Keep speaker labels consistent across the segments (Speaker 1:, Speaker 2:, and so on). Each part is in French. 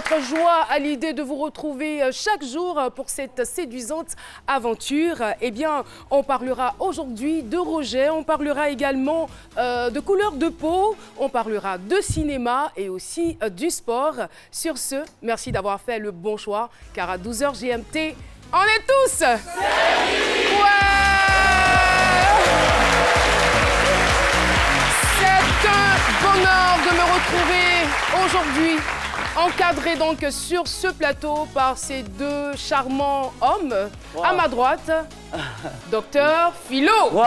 Speaker 1: notre joie à l'idée de vous retrouver chaque jour pour cette séduisante aventure. Eh bien, on parlera aujourd'hui de Roger, on parlera également de couleur de peau, on parlera de cinéma et aussi du sport. Sur ce, merci d'avoir fait le bon choix, car à 12h GMT, on est tous ouais. C'est un bonheur de me retrouver aujourd'hui, encadré donc sur ce plateau par ces deux charmants hommes. Wow. À ma droite, Docteur Philo.
Speaker 2: Waouh,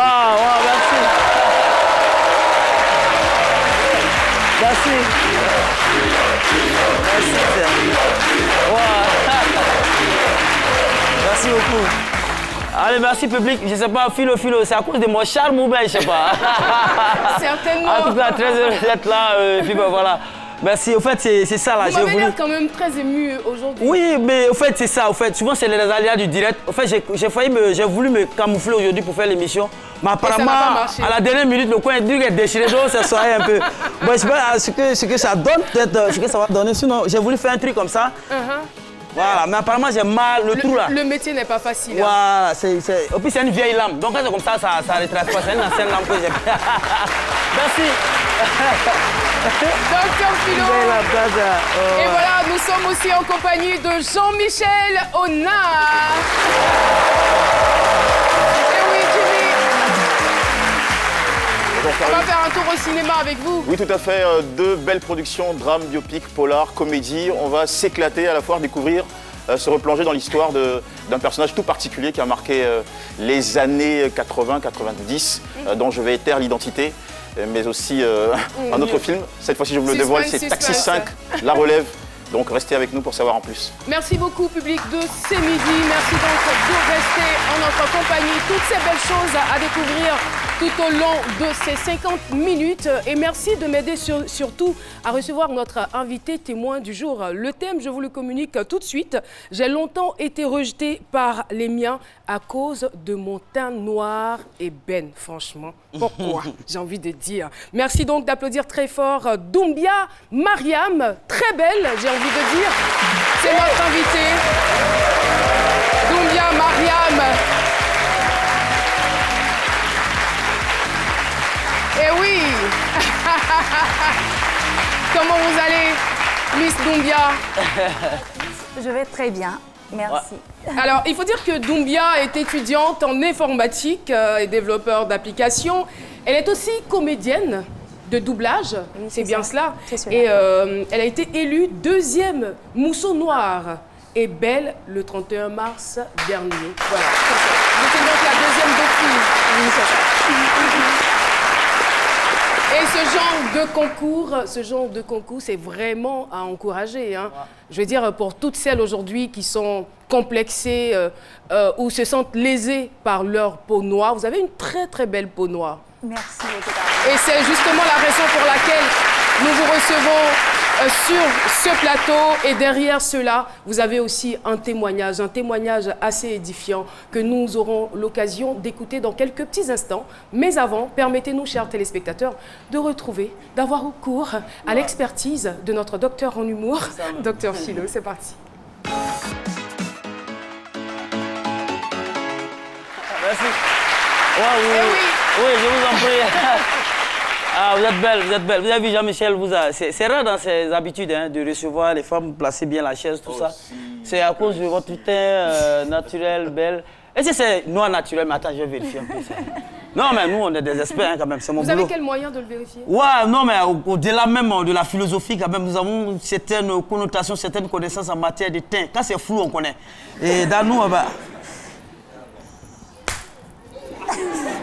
Speaker 2: merci. Merci. Wow. Merci beaucoup. Allez, merci public. Je ne sais pas, Philo, c'est à cause de mon charme ou bien, je ne sais pas.
Speaker 1: Certainement.
Speaker 2: En tout cas, très heureux d'être là. Puis ben, voilà. Merci. Au fait, c'est ça là.
Speaker 1: Vous m'avez l'air quand même très ému aujourd'hui.
Speaker 2: Oui, mais au fait, c'est ça. Au fait, souvent, c'est les aléas du direct. Au fait, j'ai voulu me camoufler aujourd'hui pour faire l'émission. Mais apparemment, à la dernière minute, le coin est déchiré, donc ça soirée un peu. Bon, je sais pas ce que ça donne, peut-être ce que ça va donner. Sinon, j'ai voulu faire un truc comme ça. Voilà, mais apparemment j'ai mal le trou là.
Speaker 1: Le métier n'est pas facile.
Speaker 2: Voilà, et puis c'est une vieille lampe. Donc quand c'est comme ça retrace pas. C'est une ancienne lampe que j'ai. Merci.
Speaker 1: Docteur Philo. Et voilà, nous sommes aussi en compagnie de Jean-Michel Honard. Et oui, Jimmy. On va faire un tour au cinéma avec vous.
Speaker 3: Oui, tout à fait. Deux belles productions, drame, biopic, polar, comédie. On va s'éclater à la fois, découvrir, se replonger dans l'histoire d'un personnage tout particulier qui a marqué les années 80-90, dont je vais taire l'identité, mais aussi un autre film. Cette fois-ci, je vous le dévoile, c'est Taxi 5, La Relève. Donc restez avec nous pour savoir en plus.
Speaker 1: Merci beaucoup public de C'est Midi. Merci donc de rester en notre compagnie. Toutes ces belles choses à découvrir tout au long de ces 50 minutes. Et merci de m'aider surtout à recevoir notre invité témoin du jour. Le thème, je vous le communique tout de suite. J'ai longtemps été rejeté par les miens à cause de mon teint noir et ben, franchement. Pourquoi? J'ai envie de dire. Merci donc d'applaudir très fort Doumbia Mariam, très belle, j'ai envie de dire. C'est notre invité. Doumbia Mariam. Eh oui. Comment vous allez, Miss Doumbia?
Speaker 4: Je vais très bien. Merci.
Speaker 1: Alors, il faut dire que Doumbia est étudiante en informatique et développeur d'applications. Elle est aussi comédienne de doublage, oui, c'est bien cela. Et elle a été élue deuxième Mousseau Noir et belle le 31 mars dernier. Voilà. Vous êtes donc la deuxième dauphine. Oui, c'est ça. Et ce genre de concours, c'est vraiment à encourager. Hein. Je veux dire, pour toutes celles aujourd'hui qui sont complexées ou se sentent lésées par leur peau noire, vous avez une très très belle peau noire.
Speaker 4: Merci beaucoup.
Speaker 1: Et c'est justement la raison pour laquelle nous vous recevons sur ce plateau. Et derrière cela, vous avez aussi un témoignage assez édifiant que nous aurons l'occasion d'écouter dans quelques petits instants. Mais avant, permettez-nous, chers téléspectateurs, de retrouver, d'avoir recours à l'expertise de notre docteur en humour, Docteur Philo. C'est parti.
Speaker 2: Merci. Oui, je vous en prie. Ah, vous êtes belle. Vous avez vu Jean-Michel, c'est rare dans ses habitudes hein, de recevoir les femmes, placer bien la chaise, tout ça. C'est à cause de votre teint naturel, belle. Et si c'est noir naturel, mais attends, je vais vérifier un peu ça. Non, mais nous, on est des experts hein, quand même, c'est mon boulot.
Speaker 1: Vous avez quel moyen de le vérifier?
Speaker 2: Ouais, non, mais au-delà même de la philosophie, quand même, nous avons certaines connotations, certaines connaissances en matière de teint. Quand c'est flou, on connaît. Et dans nous, bah...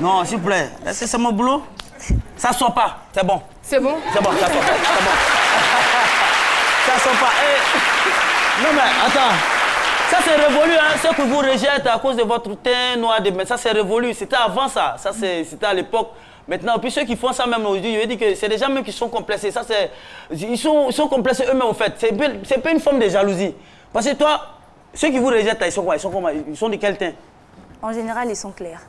Speaker 2: Non, s'il vous plaît, est-ce que c'est mon boulot? Ça sort pas, c'est bon.
Speaker 1: C'est bon?
Speaker 2: C'est bon, ça sort pas, c'est bon. Ça sort pas. Et... Non mais attends, ça c'est révolu, hein. Ce que vous rejetez à cause de votre teint noir, mais ça c'est révolu. C'était avant ça, c'était à l'époque. Maintenant, puis ceux qui font ça même aujourd'hui, je veux dire que c'est des gens même qui sont complexés. Ça, ils sont complexés eux-mêmes en fait. C'est pas une forme de jalousie. Parce que toi, ceux qui vous rejettent, ils sont quoi? Ils sont de quel teint?
Speaker 4: En général, ils sont clairs.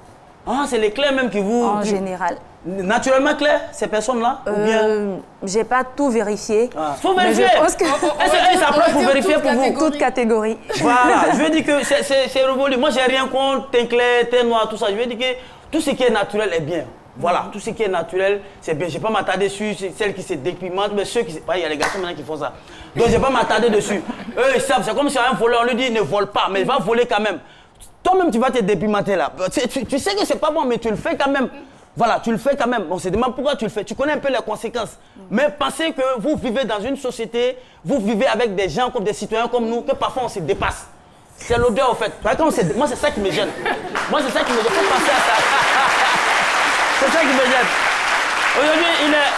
Speaker 2: Ah, c'est les clairs même qui vous...
Speaker 4: En général.
Speaker 2: Naturellement clair, ces personnes-là ou bien...
Speaker 4: J'ai pas tout vérifié.
Speaker 2: Ah. Faut vérifier.
Speaker 4: Est-ce que
Speaker 2: ça prend pour vérifier pour vous?
Speaker 4: toute catégorie.
Speaker 2: Voilà, je veux dire que c'est révolu. Moi, j'ai rien contre teint clair, teint noir, tout ça. Je veux dire que tout ce qui est naturel est bien. Voilà, tout ce qui est naturel, c'est bien. Je ne vais pas m'attarder dessus, celles qui se dépimentent, mais ceux qui... Il y a les garçons maintenant qui font ça. Donc, je ne vais pas m'attarder dessus. Eux, ils savent, c'est comme si un voleur, on lui dit ne vole pas, mais il va voler quand même. Toi-même, tu vas te dépimenter là. Tu sais que c'est pas bon, mais tu le fais quand même. Voilà, tu le fais quand même. On se demande pourquoi tu le fais. Tu connais un peu les conséquences. Mais pensez que vous vivez dans une société, vous vivez avec des gens comme des citoyens comme nous, que parfois on se dépasse. C'est l'odeur, en fait. Moi, c'est ça qui me gêne. Moi, c'est ça qui me gêne. Il faut penser à ça. C'est ça qui me gêne. Aujourd'hui,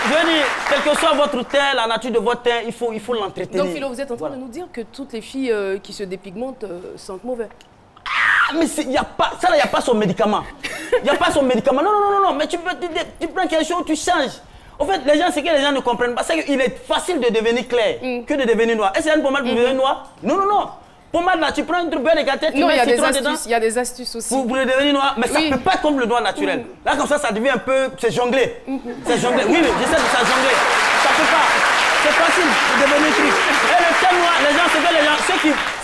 Speaker 2: je veux dire, quel que soit votre teint, la nature de votre teint, il faut l'entretenir.
Speaker 1: Donc, Philo, vous êtes en train de nous dire que toutes les filles qui se dépigmentent sentent mauvais.
Speaker 2: Ah, mais il n'y a pas, ça là, il n'y a pas son médicament. Il n'y a pas son médicament. Non, mais tu prends quelque chose, tu changes. En fait, les gens, c'est que les gens ne comprennent pas. C'est qu'il est facile de devenir clair que de devenir noir. Est-ce qu'il y a une pommade pour devenir noir? Non. Pommade là, tu prends une truc bien écarté, tu mets citron dedans.
Speaker 1: Il y a des astuces aussi.
Speaker 2: Pour le devenir noir, mais ça ne peut pas être comme le noir naturel. Là, comme ça devient un peu, c'est jonglé. C'est jonglé. Oui, j'essaie de ça jongler. Ça ne peut pas. C'est facile de devenir truc. Et le teint noir, les gens, c'est que les gens,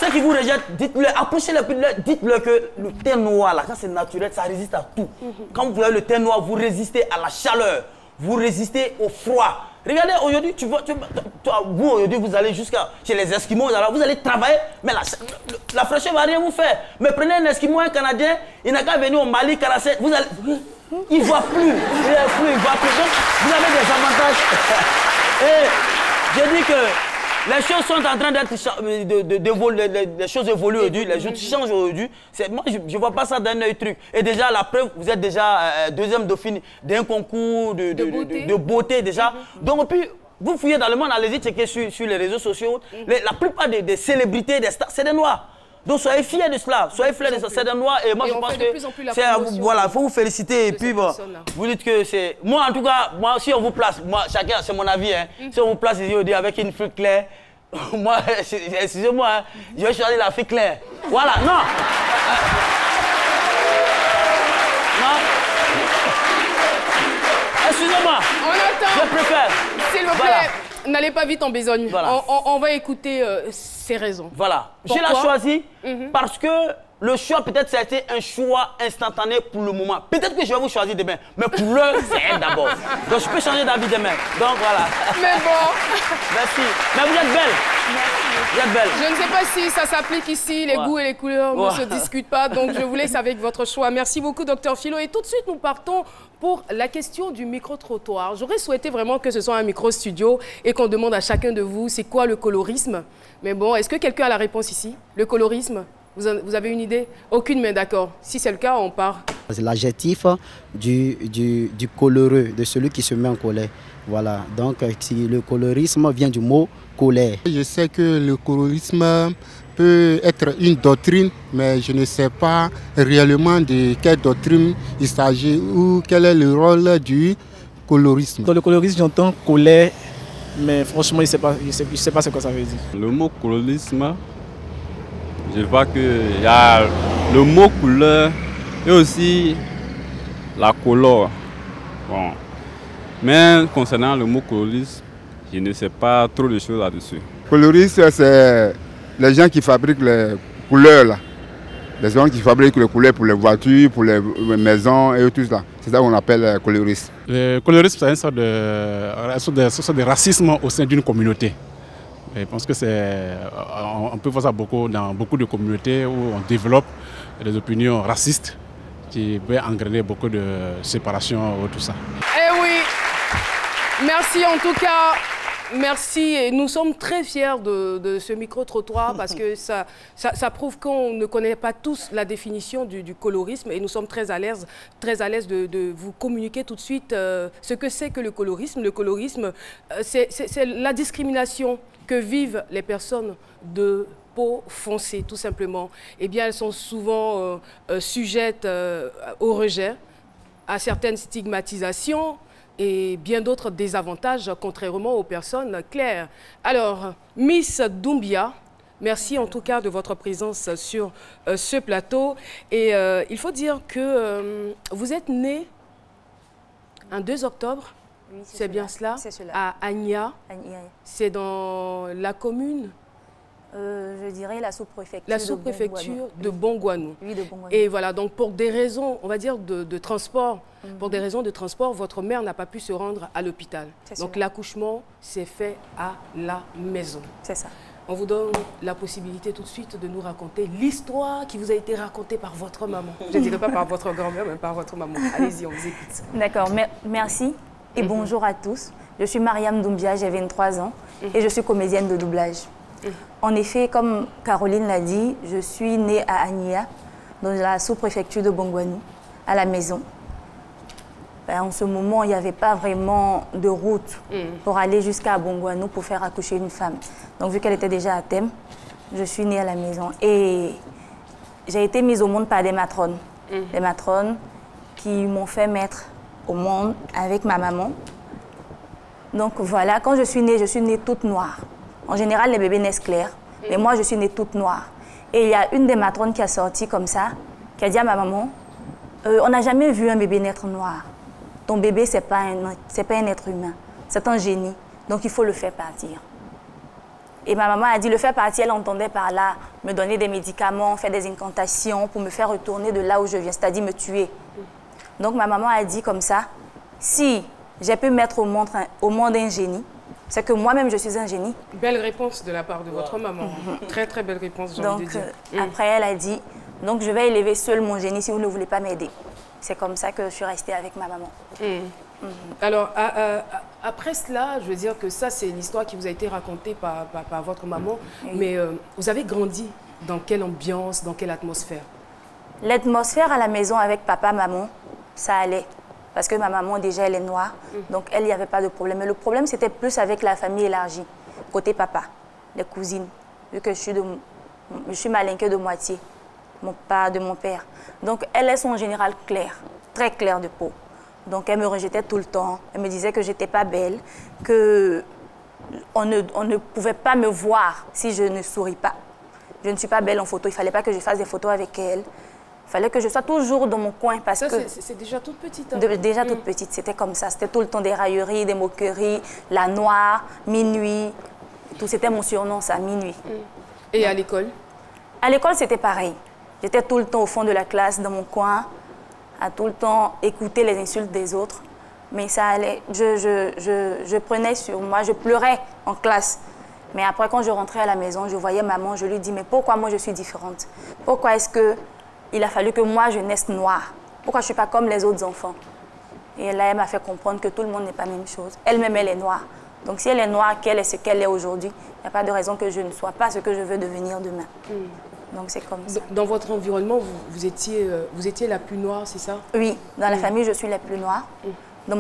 Speaker 2: ceux qui vous rejettent, dites-le, approchez-le, dites-le que le teint noir là, quand c'est naturel, ça résiste à tout. Quand vous avez le teint noir, vous résistez à la chaleur, vous résistez au froid. Regardez, aujourd'hui, vous, aujourd'hui, vous allez jusqu'à chez les Esquimaux, vous allez travailler, mais la fraîcheur ne va rien vous faire. Mais prenez un Esquimau, un Canadien, il n'a qu'à venir au Mali, 47, vous allez... Il ne voit plus, il voit plus. Donc, vous avez des avantages. Et je dis que les choses sont en train d'être... Les choses évoluent aujourd'hui, les choses changent aujourd'hui. Moi, je ne vois pas ça d'un œil truc. Et déjà, la preuve, vous êtes déjà deuxième dauphine d'un concours de beauté déjà. Donc, puis, vous fouillez dans le monde, allez-y checker sur les réseaux sociaux. La plupart des célébrités, des stars, c'est des noirs. Donc, soyez fiers de cela. Soyez fiers de ça. C'est des noirs. Et moi, je pense que voilà, il faut vous féliciter. Et puis, bon, vous dites que c'est... Moi, en tout cas, si on vous place, moi, chacun, c'est mon avis, hein, si on vous place ici, avec une fille claire, moi, excusez-moi, hein, je vais choisir la fille claire. Voilà, non. Non. Excusez-moi.
Speaker 1: On attend.
Speaker 2: Je préfère.
Speaker 1: S'il vous plaît, n'allez pas vite en besogne. Voilà. On va écouter ses raisons.
Speaker 2: Voilà. Je l'ai choisi parce que le choix, peut-être, ça a été un choix instantané pour le moment. Peut-être que je vais vous choisir demain, mais pour l'heure, c'est elle d'abord. Donc, je peux changer d'avis demain. Donc, voilà.
Speaker 1: Mais bon.
Speaker 2: Merci. Mais vous êtes belle.
Speaker 1: Merci.
Speaker 2: Vous êtes belle.
Speaker 1: Je ne sais pas si ça s'applique ici. Les goûts et les couleurs ne se discutent pas. Donc, je vous laisse avec votre choix. Merci beaucoup, Dr Philo. Et tout de suite, nous partons pour la question du micro-trottoir. J'aurais souhaité vraiment que ce soit un micro-studio et qu'on demande à chacun de vous, c'est quoi le colorisme? Mais bon, est-ce que quelqu'un a la réponse ici? Le colorisme? Vous avez une idée? Aucune main, d'accord. Si c'est le cas, on part.
Speaker 5: C'est l'adjectif du coloreux, de celui qui se met en colère. Voilà, donc le colorisme vient du mot colère.
Speaker 6: Je sais que le colorisme peut être une doctrine, mais je ne sais pas réellement de quelle doctrine il s'agit ou quel est le rôle du colorisme.
Speaker 7: Dans le colorisme, j'entends colère, mais franchement, je ne sais pas ce que ça veut dire.
Speaker 8: Le mot colorisme, je vois qu'il y a le mot couleur et aussi la couleur. Bon. Mais concernant le mot colorisme, je ne sais pas trop de choses là-dessus.
Speaker 6: Coloriste, c'est les gens qui fabriquent les couleurs là. Les gens qui fabriquent les couleurs pour les voitures, pour les maisons et tout ça. C'est ça qu'on appelle coloriste.
Speaker 7: Le colorisme, c'est une sorte de racisme au sein d'une communauté. Je pense que on peut voir ça dans beaucoup de communautés où on développe des opinions racistes qui peuvent engrainer beaucoup de séparation ou tout ça.
Speaker 1: Eh oui, merci en tout cas. Merci et nous sommes très fiers de ce micro-trottoir parce que ça prouve qu'on ne connaît pas tous la définition du colorisme et nous sommes très à l'aise de vous communiquer tout de suite ce que c'est que le colorisme. Le colorisme, c'est la discrimination que vivent les personnes de peau foncée, tout simplement. Eh bien, elles sont souvent sujettes au rejet, à certaines stigmatisations, et bien d'autres désavantages, contrairement aux personnes claires. Alors, Miss Doumbia, Merci en tout cas de votre présence sur ce plateau. Et il faut dire que vous êtes né un 2 octobre, oui, c'est bien cela, à Agna. C'est dans la commune
Speaker 4: je dirais la sous-préfecture.
Speaker 1: La sous-préfecture de Bongouanou.
Speaker 4: Oui, de Bongouanou.
Speaker 1: Et voilà, donc pour des raisons, on va dire, de transport, pour des raisons de transport, votre mère n'a pas pu se rendre à l'hôpital. Donc l'accouchement s'est fait à la maison.
Speaker 4: C'est ça.
Speaker 1: On vous donne la possibilité tout de suite de nous raconter l'histoire qui vous a été racontée par votre maman. Je ne dirais pas par votre grand-mère, mais par votre maman. Allez-y, on vous écoute.
Speaker 4: D'accord, merci et bonjour à tous. Je suis Mariam Doumbia, j'ai 23 ans et je suis comédienne de doublage. En effet, comme Caroline l'a dit, je suis née à Agnia, dans la sous-préfecture de Bongouanou, à la maison. En ce moment, il n'y avait pas vraiment de route pour aller jusqu'à Bongouanou pour faire accoucher une femme. Donc, vu qu'elle était déjà à thème, je suis née à la maison. Et j'ai été mise au monde par des matrones. Des matrones qui m'ont fait mettre au monde avec ma maman. Donc, voilà, quand je suis née toute noire. En général, les bébés naissent clairs, mais moi, je suis née toute noire. Et il y a une des matrones qui a sorti comme ça, qui a dit à ma maman, on n'a jamais vu un bébé naître noir. Ton bébé, ce n'est pas un être humain, c'est un génie, donc il faut le faire partir. Et ma maman a dit, le faire partir, elle entendait par là, me donner des médicaments, faire des incantations pour me faire retourner de là où je viens, c'est-à-dire me tuer. Donc ma maman a dit comme ça, si j'ai pu mettre au monde un génie, c'est que moi-même, je suis un génie.
Speaker 1: Belle réponse de la part de votre maman. Très, très belle réponse, j'ai envie de dire.
Speaker 4: Après, elle a dit, donc je vais élever seule mon génie si vous ne voulez pas m'aider. C'est comme ça que je suis restée avec ma maman.
Speaker 1: Alors, après cela, je veux dire que ça, c'est l'histoire qui vous a été racontée par votre maman. Mais vous avez grandi dans quelle ambiance, dans quelle atmosphère?
Speaker 4: L'atmosphère à la maison avec papa, maman, ça allait. Parce que ma maman, déjà, elle est noire. Donc, elle, il n'y avait pas de problème. Mais le problème, c'était plus avec la famille élargie. Côté papa, les cousines. Vu que je suis malinquée de moitié, de mon père. Donc, elles sont en général claires, très claires de peau. Donc, elle me rejetait tout le temps. Elle me disait que je n'étais pas belle, qu'on ne pouvait pas me voir si je ne souris pas. Je ne suis pas belle en photo. Il ne fallait pas que je fasse des photos avec elle. Il fallait que je sois toujours dans mon coin parce que...
Speaker 1: C'est déjà toute petite. Hein?
Speaker 4: Déjà toute petite, c'était comme ça. C'était tout le temps des railleries, des moqueries, la noire, minuit. Tout, c'était mon surnom, ça, minuit.
Speaker 1: Et à l'école?
Speaker 4: À l'école, c'était pareil. J'étais tout le temps au fond de la classe, dans mon coin, à tout le temps écouter les insultes des autres. Mais ça allait. Je prenais sur moi, je pleurais en classe. Mais après, quand je rentrais à la maison, je voyais maman, je lui dis, mais pourquoi moi je suis différente? Pourquoi est-ce que il a fallu que moi je naisse noire? Pourquoi je ne suis pas comme les autres enfants? Et là, elle m'a fait comprendre que tout le monde n'est pas la même chose. Elle-même, elle est noire. Donc si elle est noire, qu'elle est ce qu'elle est aujourd'hui, il n'y a pas de raison que je ne sois pas ce que je veux devenir demain. Donc c'est comme ça.
Speaker 1: Dans votre environnement, vous étiez la plus noire, c'est ça?
Speaker 4: Oui, dans la famille, je suis la plus noire. Dans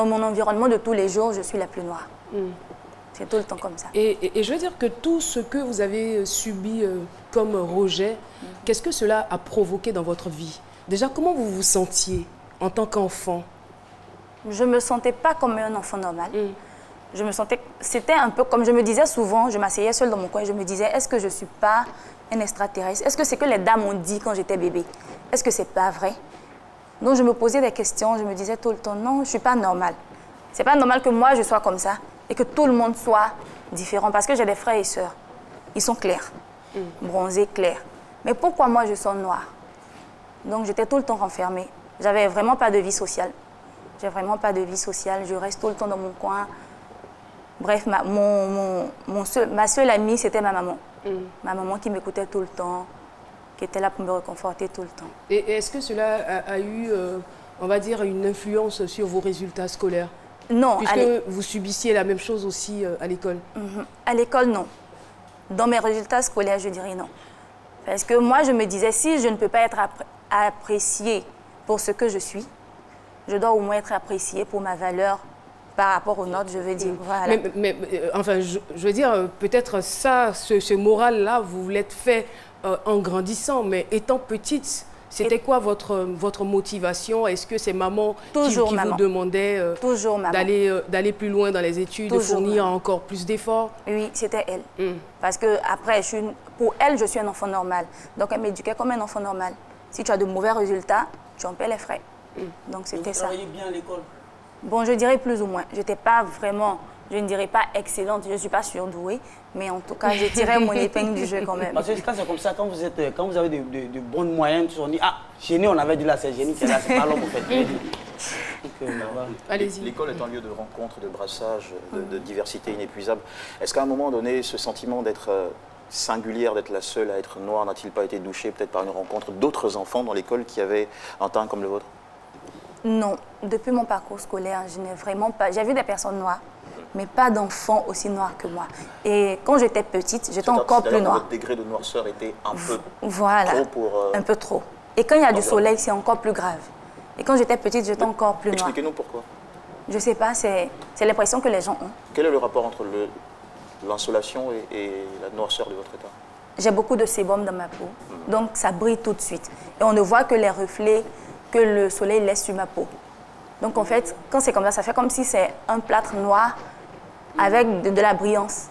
Speaker 4: mon environnement de tous les jours, je suis la plus noire. C'est tout le temps comme ça.
Speaker 1: Et je veux dire que tout ce que vous avez subi comme rejet, qu'est-ce que cela a provoqué dans votre vie? Déjà, comment vous vous sentiez en tant qu'enfant?
Speaker 4: Je ne me sentais pas comme un enfant normal. Je me sentais... C'était un peu comme je me disais souvent, je m'asseyais seule dans mon coin, je me disais, est-ce que je ne suis pas un extraterrestre? Est-ce que c'est que les dames ont dit quand j'étais bébé? Est-ce que ce n'est pas vrai? Donc je me posais des questions, je me disais tout le temps, non, je ne suis pas normale. Ce n'est pas normal que moi je sois comme ça et que tout le monde soit différent. Parce que j'ai des frères et sœurs, ils sont clairs, bronzés, clairs. Mais pourquoi moi je suis noire? Donc j'étais tout le temps renfermée. J'avais vraiment pas de vie sociale. J'ai vraiment pas de vie sociale, je reste tout le temps dans mon coin. Bref, ma seule amie, c'était ma maman. Ma maman qui m'écoutait tout le temps, qui était là pour me réconforter tout le temps.
Speaker 1: Et est-ce que cela a eu, on va dire, une influence sur vos résultats scolaires?
Speaker 4: Non.
Speaker 1: Puisque vous subissiez la même chose aussi à l'école?
Speaker 4: À l'école, non. Dans mes résultats scolaires, je dirais non. Parce que moi, je me disais, si je ne peux pas être appréciée pour ce que je suis, je dois au moins être appréciée pour ma valeur par rapport aux notes, je veux dire. Voilà.
Speaker 1: Mais enfin, je veux dire, peut-être ça, ce moral-là, vous l'êtes fait en grandissant, mais étant petite, C'était quoi votre motivation? Est-ce que c'est maman qui vous demandait d'aller plus loin dans les études, de fournir encore plus d'efforts?
Speaker 4: Oui, c'était elle. Parce que après, pour elle, je suis un enfant normal. Donc elle m'éduquait comme un enfant normal. Si tu as de mauvais résultats, tu en paies les frais. Donc c'était ça.
Speaker 2: Vous travaillez bien à l'école?
Speaker 4: Bon, je dirais plus ou moins. Je n'étais pas vraiment, je ne dirais pas excellente, je ne suis pas surdouée, mais en tout cas, je tirais mon épingle du jeu quand même.
Speaker 2: Parce que quand c'est comme ça, quand vous avez de bonnes moyennes, on dit, ah, génie, on avait dit là, c'est génie, c'est là, c'est pas l'homme, en fait.
Speaker 1: Allez-y.
Speaker 3: L'école est un lieu de rencontre, de brassage, de diversité inépuisable. Est-ce qu'à un moment donné, ce sentiment d'être singulière, d'être la seule à être noire, n'a-t-il pas été douché peut-être par une rencontre d'autres enfants dans l'école qui avaient un teint comme le vôtre?
Speaker 4: Non, depuis mon parcours scolaire, je n'ai vraiment pas... J'ai vu des personnes noires, mais pas d'enfants aussi noirs que moi. Et quand j'étais petite, j'étais encore plus noire.
Speaker 3: Votre degré de noirceur était un peu
Speaker 4: trop pour... un peu trop. Et quand il y a du soleil, c'est encore plus grave. Et quand j'étais petite, j'étais encore plus noire.
Speaker 3: Expliquez-nous pourquoi.
Speaker 4: Je ne sais pas, c'est l'impression que les gens ont.
Speaker 3: Quel est le rapport entre l'insolation et la noirceur de votre état?
Speaker 4: J'ai beaucoup de sébum dans ma peau, donc ça brille tout de suite. Et on ne voit que les reflets que le soleil laisse sur ma peau. Donc en fait, quand c'est comme ça fait comme si c'est un plâtre noir avec de la brillance.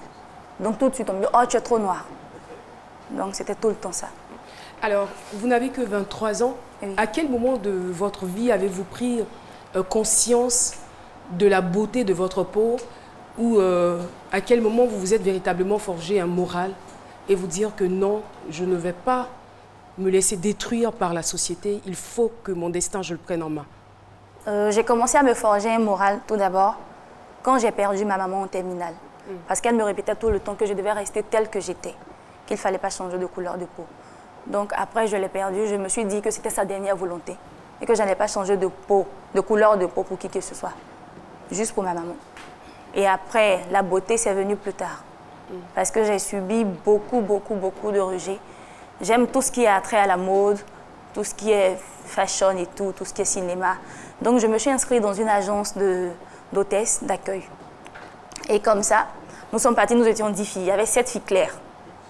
Speaker 4: Donc tout de suite, on me dit « Oh, tu es trop noir ». Donc c'était tout le temps ça.
Speaker 1: Alors, vous n'avez que 23 ans. Oui. À quel moment de votre vie avez-vous pris conscience de la beauté de votre peau ou à quel moment vous vous êtes véritablement forgé un moral et vous dire que non, je ne vais pas me laisser détruire par la société, il faut que mon destin, je le prenne en main?
Speaker 4: J'ai commencé à me forger un moral tout d'abord quand j'ai perdu ma maman en terminale. Parce qu'elle me répétait tout le temps que je devais rester telle que j'étais, qu'il ne fallait pas changer de couleur de peau. Donc après, je l'ai perdue, je me suis dit que c'était sa dernière volonté et que je n'allais pas changer de peau, de couleur de peau pour qui que ce soit, juste pour ma maman. Et après, la beauté, c'est venu plus tard. Parce que j'ai subi beaucoup de rejet. J'aime tout ce qui a trait à la mode, tout ce qui est fashion et tout ce qui est cinéma. Donc, je me suis inscrite dans une agence d'hôtesse, d'accueil. Et comme ça, nous sommes partis, nous étions 10 filles. Il y avait 7 filles claires.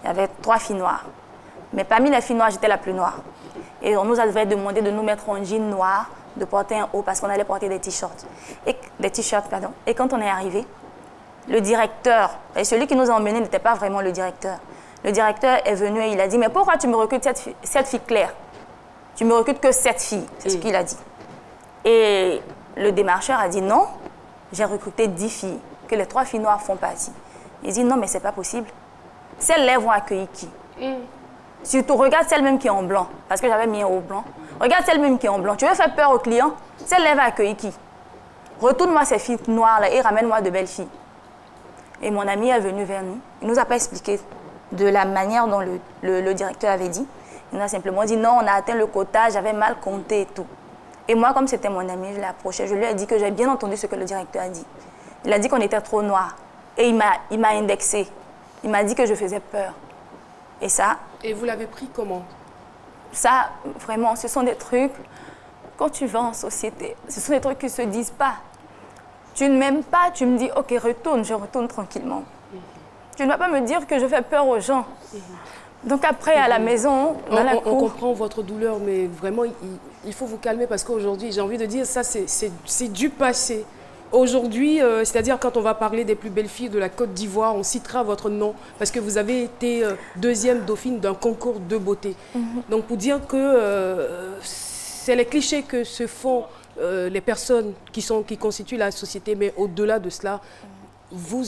Speaker 4: Il y avait 3 filles noires. Mais parmi les filles noires, j'étais la plus noire. Et on nous avait demandé de nous mettre en jean noir, de porter un haut parce qu'on allait porter des t-shirts. Et quand on est arrivé, le directeur, et celui qui nous a emmenés n'était pas vraiment le directeur. Le directeur est venu et il a dit « Mais pourquoi tu me recrutes 7 filles claires? Tu me recrutes que 7 filles. » C'est ce qu'il a dit. Et le démarcheur a dit « Non, j'ai recruté 10 filles, que les 3 filles noires font partie. » Il dit « Non, mais c'est pas possible. Celles-là vont accueillir qui? Surtout, regarde celle même qui est en blanc, parce que j'avais mis un haut blanc. Regarde celle même qui est en blanc. Tu veux faire peur aux clients? Celle-là va accueillir qui? Retourne-moi ces filles noires-là et ramène-moi de belles filles. » Et mon ami est venu vers nous. Il ne nous a pas expliqué de la manière dont le directeur avait dit. Il nous a simplement dit non, on a atteint le quota, j'avais mal compté et tout. Et moi, comme c'était mon ami, je l'ai approché, je lui ai dit que j'ai bien entendu ce que le directeur a dit. Il a dit qu'on était trop noirs. Et il m'a indexé. Il m'a dit que je faisais peur. Et ça...
Speaker 1: Et vous l'avez pris comment?
Speaker 4: Ça, vraiment, ce sont des trucs... Quand tu vas en société, ce sont des trucs qui ne se disent pas. Tu ne m'aimes pas, tu me dis, ok, retourne, je retourne tranquillement. Tu ne vas pas me dire que je fais peur aux gens. Donc après, à la maison, dans la cour...
Speaker 1: On comprend votre douleur, mais vraiment, il faut vous calmer parce qu'aujourd'hui, j'ai envie de dire, ça, c'est du passé. Aujourd'hui, c'est-à-dire quand on va parler des plus belles filles de la Côte d'Ivoire, on citera votre nom parce que vous avez été deuxième dauphine d'un concours de beauté. Donc pour dire que c'est les clichés que se font les personnes qui constituent la société, mais au-delà de cela, vous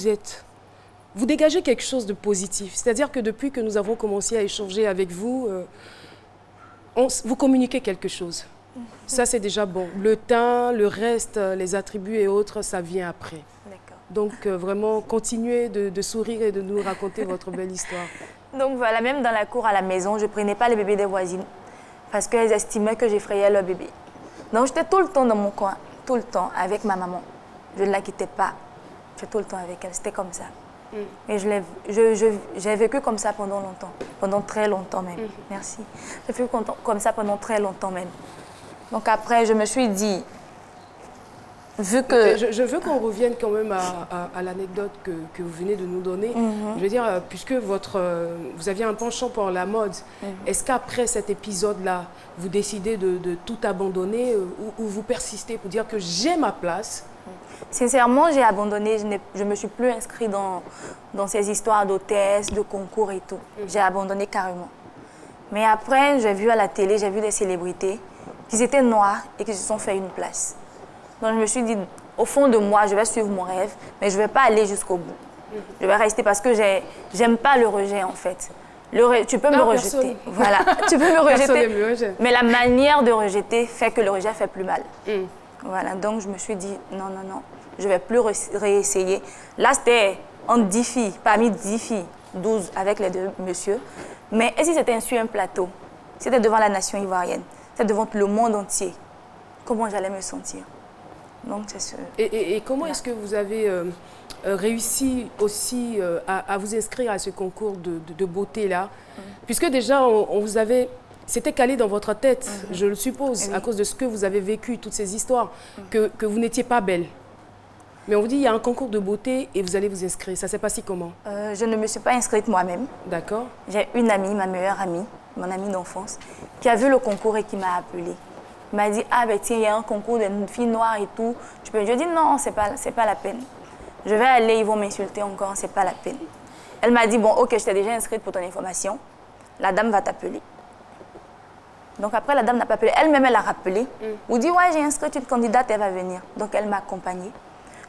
Speaker 1: dégagez quelque chose de positif. C'est-à-dire que depuis que nous avons commencé à échanger avec vous, vous communiquez quelque chose. Ça, c'est déjà bon. Le teint, le reste, les attributs et autres, ça vient après. Donc, vraiment, continuez de sourire et de nous raconter votre belle histoire.
Speaker 4: Donc, voilà, même dans la cour à la maison, je ne prenais pas les bébés des voisines parce qu'elles estimaient que j'effrayais leur bébé. Donc, j'étais tout le temps dans mon coin, tout le temps, avec ma maman. Je ne la quittais pas. J'étais tout le temps avec elle. C'était comme ça. Et j'ai vécu comme ça pendant longtemps. Pendant très longtemps même. Merci. J'ai vécu comme ça pendant très longtemps même. Donc après, je me suis dit, vu que...
Speaker 1: Je veux qu'on revienne quand même à l'anecdote que vous venez de nous donner. Je veux dire, puisque vous aviez un penchant pour la mode, est-ce qu'après cet épisode-là, vous décidez de tout abandonner ou vous persistez pour dire que j'ai ma place?
Speaker 4: Sincèrement, j'ai abandonné. Je ne me suis plus inscrite dans ces histoires d'hôtesse, de concours et tout. J'ai abandonné carrément. Mais après, j'ai vu à la télé, j'ai vu des célébrités qui étaient noirs et qui se sont fait une place. Donc je me suis dit, au fond de moi, je vais suivre mon rêve, mais je ne vais pas aller jusqu'au bout. Je vais rester parce que j'aime pas le rejet en fait. Tu peux me rejeter. Voilà, tu peux me rejeter. Mais la manière de rejeter fait que le rejet fait plus mal. Voilà, donc je me suis dit, non, non, non, je ne vais plus réessayer. Là, c'était entre 10 filles, parmi 10 filles, 12 avec les deux messieurs. Mais et si c'était sur un plateau, c'était devant la nation ivoirienne, c'était devant le monde entier, comment j'allais me sentir? Donc, c'est ce...
Speaker 1: Et comment est-ce que vous avez réussi aussi à vous inscrire à ce concours de beauté-là? Puisque déjà, on vous avait... C'était calé dans votre tête, je le suppose, à cause de ce que vous avez vécu, toutes ces histoires, que vous n'étiez pas belle. Mais on vous dit, il y a un concours de beauté et vous allez vous inscrire. Ça s'est passé comment? Je
Speaker 4: ne me suis pas inscrite moi-même.
Speaker 1: D'accord.
Speaker 4: J'ai une amie, ma meilleure amie, mon amie d'enfance, qui a vu le concours et qui m'a appelée. Il m'a dit, ah ben tiens, il y a un concours de filles noires et tout. Je lui ai dit, non, c'est pas la peine. Je vais aller, ils vont m'insulter encore, c'est pas la peine. Elle m'a dit, bon, ok, je t'ai déjà inscrite pour ton information. La dame va t'appeler. Donc après, la dame n'a pas appelé. Elle-même, elle a rappelé. Ou dit, ouais, j'ai inscrit une candidate, elle va venir. Donc elle m'a accompagnée.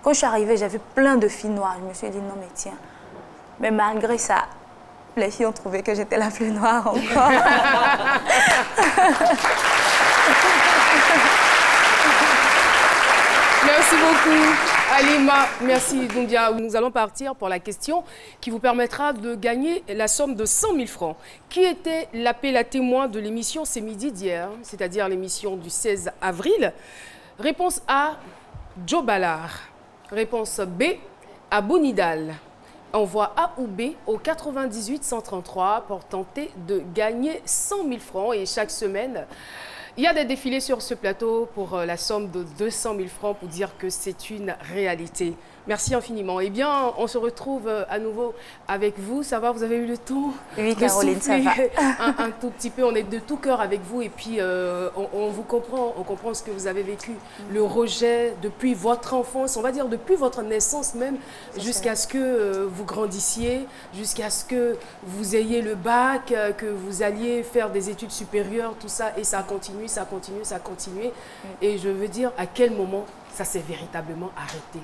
Speaker 4: Quand je suis arrivée, j'ai vu plein de filles noires. Je me suis dit, non, mais tiens. Mais malgré ça, les filles ont trouvé que j'étais la plus noire encore.
Speaker 1: Merci beaucoup, Halima. Merci, Doumbia. Nous allons partir pour la question qui vous permettra de gagner la somme de 100 000 francs. Qui était l'appel à témoin de l'émission C'est midi d'hier, c'est-à-dire l'émission du 16 avril? Réponse A, Joe Ballard. Réponse B, Abou Nidal. Envoie A ou B au 98 133 pour tenter de gagner 100 000 francs. Et chaque semaine, il y a des défilés sur ce plateau pour la somme de 200 000 francs pour dire que c'est une réalité. Merci infiniment. Eh bien, on se retrouve à nouveau avec vous. Ça va, vous avez eu le temps?
Speaker 4: Oui, Caroline, ça va.
Speaker 1: un tout petit peu, on est de tout cœur avec vous et puis on vous comprend, on comprend ce que vous avez vécu. Le rejet depuis votre enfance, on va dire depuis votre naissance même, jusqu'à ce que vous grandissiez, jusqu'à ce que vous ayez le bac, que vous alliez faire des études supérieures, tout ça. Et ça continue, ça continue, ça continue. Et je veux dire, à quel moment ça s'est véritablement arrêté?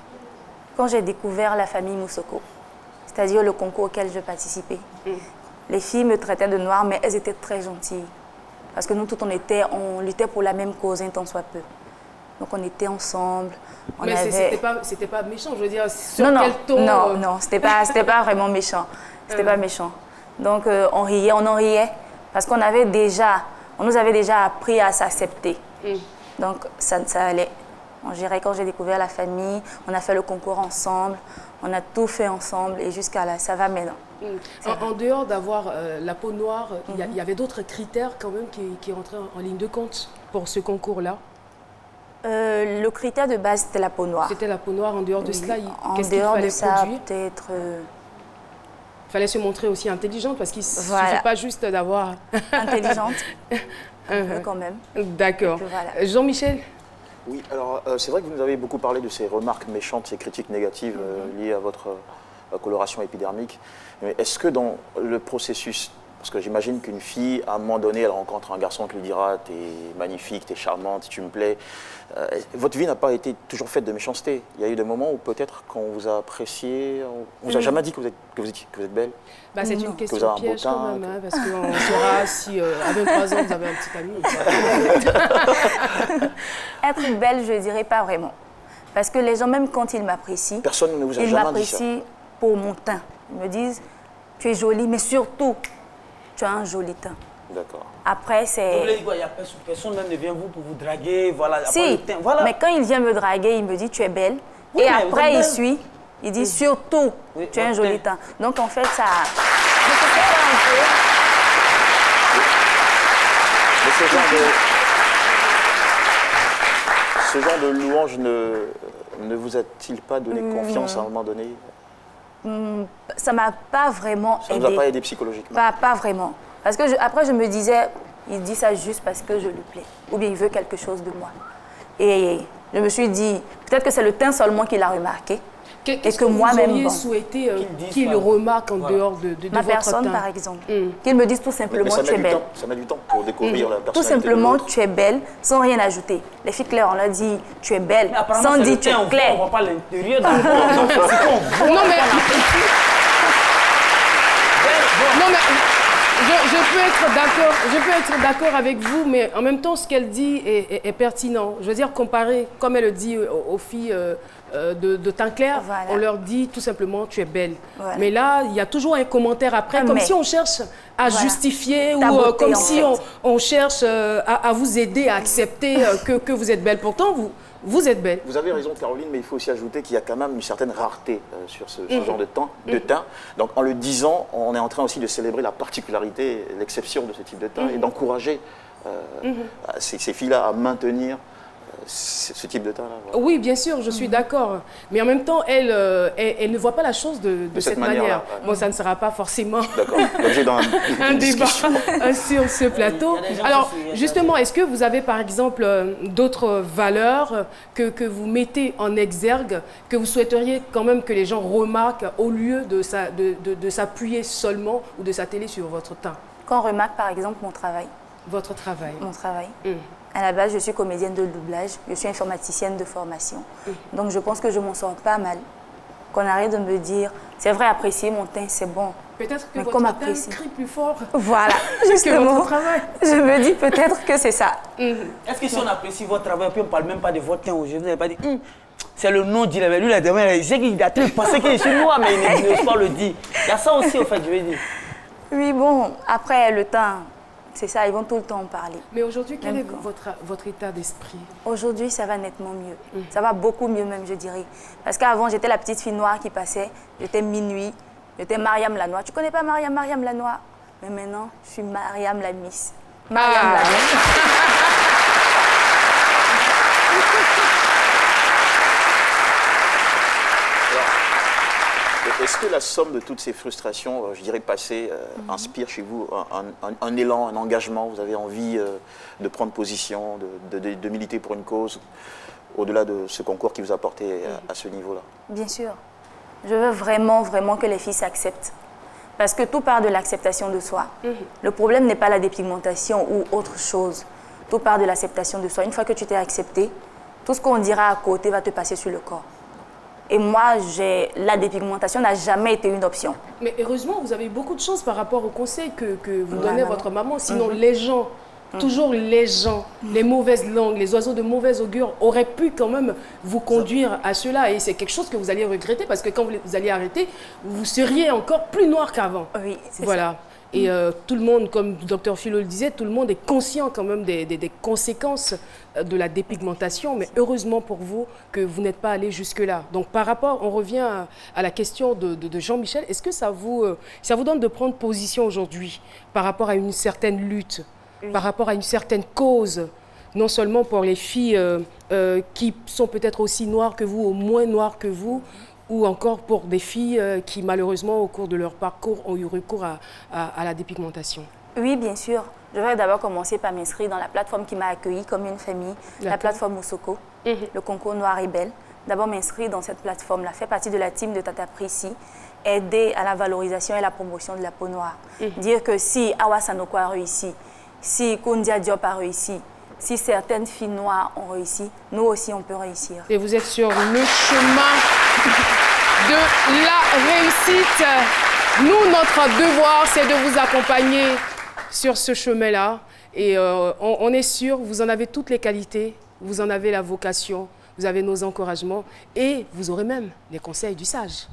Speaker 4: Quand j'ai découvert la famille Moussoko, c'est-à-dire le concours auquel je participais, les filles me traitaient de noire, mais elles étaient très gentilles. Parce que nous toutes, on luttait pour la même cause, un tant soit peu. Donc on était ensemble.
Speaker 1: Mais c'était pas méchant, je veux dire, sur quel ton?
Speaker 4: Non, c'était pas vraiment méchant. C'était pas méchant. Donc on riait, on en riait. Parce qu'on nous avait déjà appris à s'accepter. Donc ça allait. On gérait quand j'ai découvert la famille, on a fait le concours ensemble, on a tout fait ensemble et jusqu'à là, ça va maintenant.
Speaker 1: En dehors d'avoir la peau noire, il y avait d'autres critères quand même qui rentraient en ligne de compte pour ce concours-là?
Speaker 4: Le critère de base, c'était la peau noire.
Speaker 1: C'était la peau noire. En dehors de cela,
Speaker 4: qu'est-ce qu'il fallait produire? Peut-être...
Speaker 1: Il fallait se montrer aussi intelligente parce qu'il ne suffit pas juste d'avoir...
Speaker 4: Intelligente, un peu quand même.
Speaker 1: D'accord. Voilà. Jean-Michel?
Speaker 3: Oui, alors c'est vrai que vous nous avez beaucoup parlé de ces remarques méchantes, ces critiques négatives liées à votre coloration épidermique. Mais est-ce que dans le processus, parce que j'imagine qu'une fille, à un moment donné, elle rencontre un garçon qui lui dira « t'es magnifique, t'es charmante, tu me plais », votre vie n'a pas été toujours faite de méchanceté. Il y a eu des moments où peut-être qu'on vous a apprécié, on vous a jamais dit que vous êtes belle.
Speaker 1: Bah, c'est une question piège quand même, hein, parce qu'on saura si à 23 ans vous avez un petit ami.
Speaker 4: Être belle, je ne dirais pas vraiment. Parce que les gens, même quand ils m'apprécient,
Speaker 3: personne ne vous a jamais dit ça.
Speaker 4: Ils m'apprécient pour mon teint. Ils me disent, tu es jolie, mais surtout, tu as un joli teint. D'accord. Après, c'est...
Speaker 2: Personne même ne vient pour vous draguer, voilà.
Speaker 4: Si, voilà. Mais quand il vient me draguer, il me dit, tu es belle. Oui, et après, il suit. Il dit, surtout, tu as un joli teint. Donc, en fait, ça...
Speaker 3: Ce genre de louange ne vous a-t-il pas donné confiance à un moment donné?
Speaker 4: Ça m'a pas vraiment aidé.
Speaker 3: Ça ne vous a pas aidé psychologiquement?
Speaker 4: Pas vraiment. Parce que après, je me disais, il dit ça juste parce que je lui plais. Ou bien il veut quelque chose de moi. Et je me suis dit, peut-être que c'est le teint seulement qu'il a remarqué.
Speaker 1: Qu'est-ce que moi-même vous auriez souhaité qu'il remarque en dehors de
Speaker 4: ma
Speaker 1: votre
Speaker 4: personne,
Speaker 1: teint?
Speaker 4: par exemple. Qu'il me dise tout simplement, tu es belle.
Speaker 3: Ça met du temps pour découvrir la personnalité.
Speaker 4: Tout simplement, tu es belle, sans rien ajouter. Les filles claires, on leur dit, tu es belle, sans dire tu es claire.
Speaker 2: On ne voit pas l'intérieur d'un corps.
Speaker 1: Non, mais... Non, mais je peux être d'accord avec vous, mais en même temps, ce qu'elle dit est pertinent. Je veux dire, comparer, comme elle le dit aux filles de teint clair, voilà. On leur dit tout simplement, tu es belle. Voilà. Mais là, il y a toujours un commentaire après, comme si on cherche à justifier ou beauté, comme si on cherche à vous aider à accepter que vous êtes belle. Pourtant, vous êtes belle.
Speaker 3: Vous avez raison, Caroline, mais il faut aussi ajouter qu'il y a quand même une certaine rareté sur ce genre de teint. Donc, en le disant, on est en train aussi de célébrer la particularité, l'exception de ce type de teint et d'encourager ces filles-là à maintenir ce type de teint-là. Voilà.
Speaker 1: Oui, bien sûr, je suis d'accord. Mais en même temps, elle ne voit pas la chose de cette manière. Ouais. Bon, ça ne sera pas forcément un débat sur ce plateau. Alors, justement, est-ce que vous avez, par exemple, d'autres valeurs que vous mettez en exergue, que vous souhaiteriez quand même que les gens remarquent au lieu de s'appuyer seulement ou de s'atteler sur votre teint?
Speaker 4: Quand on remarque, par exemple, mon travail.
Speaker 1: Votre travail?
Speaker 4: Mon travail. À la base, je suis comédienne de doublage, je suis informaticienne de formation. Donc, je pense que je m'en sors pas mal. Qu'on arrête de me dire, c'est vrai, apprécier mon teint, c'est bon.
Speaker 1: Peut-être que votre teint crie plus fort.
Speaker 4: Voilà, justement.
Speaker 1: Que votre travail.
Speaker 4: Je me dis peut-être que c'est ça.
Speaker 2: Est-ce que si on apprécie votre travail, puis on ne parle même pas de votre teint aujourd'hui, vous n'avez pas dit, c'est le nom d'il avait lui, la dernière, il sait qu'il a pensé qu'il est sur moi, mais il n'ose pas le dire. Il y a ça aussi, au fait, je veux dire.
Speaker 4: Oui, bon, après, le teint. C'est ça, ils vont tout le temps en parler.
Speaker 1: Mais aujourd'hui, quel est votre état d'esprit?
Speaker 4: Aujourd'hui, ça va nettement mieux. Ça va beaucoup mieux même, je dirais. Parce qu'avant, j'étais la petite fille noire qui passait. J'étais minuit. J'étais Mariam la Noire. Tu connais pas Mariam la Noire? Mais maintenant, je suis Mariam la Miss. Mariam la Noire.
Speaker 3: Est-ce que la somme de toutes ces frustrations, je dirais passées, inspire chez vous un élan, un engagement? Vous avez envie de prendre position, de militer pour une cause, au-delà de ce concours qui vous a porté à ce niveau-là?
Speaker 4: Bien sûr. Je veux vraiment, vraiment que les filles s'acceptent. Parce que tout part de l'acceptation de soi. Le problème n'est pas la dépigmentation ou autre chose. Tout part de l'acceptation de soi. Une fois que tu t'es accepté, tout ce qu'on dira à côté va te passer sur le corps. Et moi, la dépigmentation n'a jamais été une option.
Speaker 1: Mais heureusement, vous avez eu beaucoup de chance par rapport au conseil que vous donnait votre maman. Sinon, les gens, toujours les gens, les mauvaises langues, les oiseaux de mauvais augure auraient pu quand même vous conduire à cela. Et c'est quelque chose que vous alliez regretter parce que quand vous alliez arrêter, vous seriez encore plus noir qu'avant.
Speaker 4: Oui, c'est
Speaker 1: voilà. Ça. Et tout le monde, comme le docteur Philo le disait, tout le monde est conscient quand même des conséquences de la dépigmentation, mais heureusement pour vous que vous n'êtes pas allé jusque-là. Donc par rapport, on revient à la question de Jean-Michel, est-ce que ça vous donne de prendre position aujourd'hui par rapport à une certaine lutte, par rapport à une certaine cause, non seulement pour les filles qui sont peut-être aussi noires que vous ou moins noires que vous, ou encore pour des filles qui, malheureusement, au cours de leur parcours, ont eu recours à la dépigmentation?
Speaker 4: Oui, bien sûr. Je vais d'abord commencer par m'inscrire dans la plateforme qui m'a accueillie comme une famille, la plateforme Moussoko, le concours Noir et Belle. D'abord m'inscrire dans cette plateforme-là, faire partie de la team de Tata Prissy, aider à la valorisation et la promotion de la peau noire. Dire que si Awa Sanoko a réussi, si Koundia Diop a réussi, si certaines filles noires ont réussi, nous aussi on peut réussir.
Speaker 1: Et vous êtes sur le chemin de la réussite. Nous, notre devoir, c'est de vous accompagner sur ce chemin-là. Et on est sûr, vous en avez toutes les qualités, vous en avez la vocation, vous avez nos encouragements et vous aurez même les conseils du sage.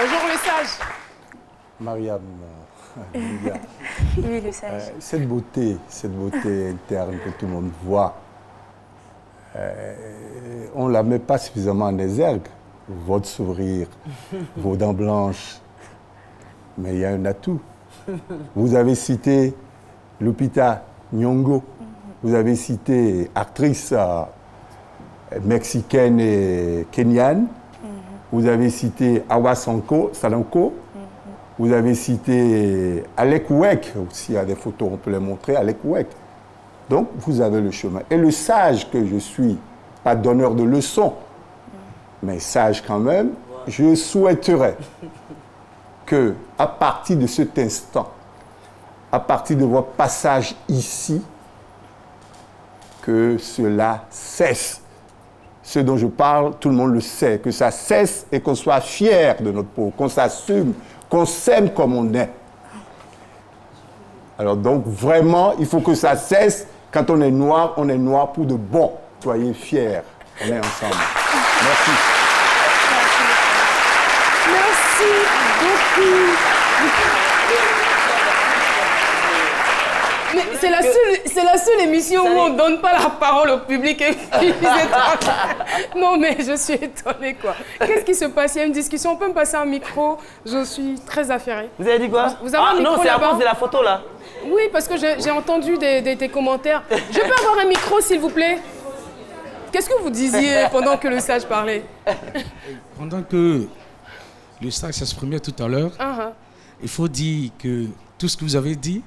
Speaker 1: Bonjour le sage.
Speaker 9: Mariam,
Speaker 4: oui, le sage.
Speaker 9: Cette beauté interne que tout le monde voit, on ne la met pas suffisamment en exergue. Votre sourire, vos dents blanches, Mais il y a un atout. Vous avez cité Lupita Nyong'o. Vous avez cité actrice mexicaine et kenyane. Vous avez cité Awa Salanko. Vous avez cité Alec Wek. S'il y a des photos, on peut les montrer. Alec Wek. Donc, vous avez le chemin. Et le sage que je suis, pas donneur de leçons, mais sage quand même, je souhaiterais que, à partir de cet instant, à partir de votre passage ici, que cela cesse. Ce dont je parle, tout le monde le sait, que ça cesse et qu'on soit fier de notre peau, qu'on s'assume, qu'on s'aime comme on est. Alors donc, vraiment, il faut que ça cesse. Quand on est noir pour de bon. Soyez fiers, on est ensemble. Merci.
Speaker 1: Merci beaucoup. Mais c'est la seule émission où on ne donne pas la parole au public. Et puis, non, mais je suis étonnée, quoi. Qu'est-ce qui se passe? Il y a une discussion. On peut me passer un micro? Je suis très affairée.
Speaker 2: Vous avez dit quoi?
Speaker 1: Vous avez un micro?
Speaker 2: Non, c'est à cause de la photo, là.
Speaker 1: Oui, parce que j'ai entendu des commentaires. Je peux avoir un micro, s'il vous plaît? Qu'est-ce que vous disiez pendant que le sage parlait?
Speaker 10: Pendant que le sage s'exprimait tout à l'heure, il faut dire que tout ce que vous avez dit,